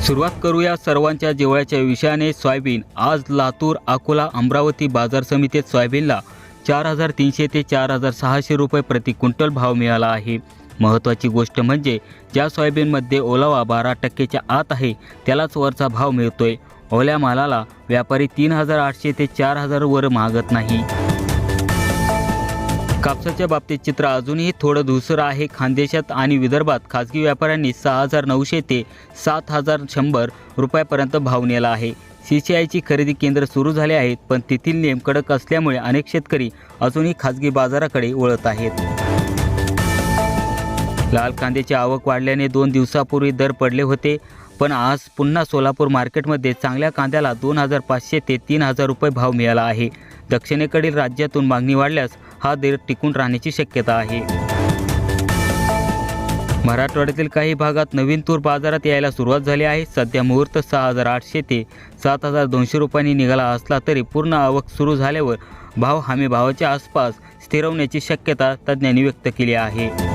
सुरुवात करूया सर्वांच्या जिव्हाळ्याच्या विषयाने सोयाबीन। आज लातूर, अकोला, अमरावती बाजार समितीत सोयाबीनला 4300 ते 4600 रुपये प्रति क्विंटल भाव मिळाला आहे। महत्त्वाची गोष्ट म्हणजे ज्या सोयाबीनमध्ये ओलावा 12% आत आहे त्यालाच वरचा भाव मिळतोय। ओल्या मालाला व्यापारी 3800 ते 4000 वर मागत नाही। कापसाच्या बाबतीत चित्र अजूनही थोडं धुसर आहे। खानदेशात आणि विदर्भात खाजगी व्यापाऱ्यांनी 6900 ते 7100 रुपयापर्यंत भाव नेला आहे। CCIची खरेदी केंद्र सुरू झाले आहेत, पण तेथील नियम कडक असल्यामुळे अनेक शेतकरी अजूनही खाजगी बाजाराकडे वळत आहेत। लाल कांद्याची आवक वाढल्याने 2 दिवसापूर्वी दर पडले होते, पण आज पुन्हा सोलापूर मार्केटमध्ये चांगल्या कांद्याला 2500 ते 3000 रुपये भाव मिळाला आहे। दक्षिणेकडील राज्यातून मागणी वाढल्यास हा दर टिकून राहण्याची शक्यता आहे। मराठवाड्यातील काही भागात नवीन तूर बाजारात यायला सुरुवात झाली आहे। सध्या मुहूर्त 6800 ते 7200 रुपयांनी निघाला असला तरी पूर्ण आवक सुरू झाल्यावर भाव हमी भावाच्या आसपास स्थिरवण्याची शक्यता तज्ज्ञांनी व्यक्त केली आहे।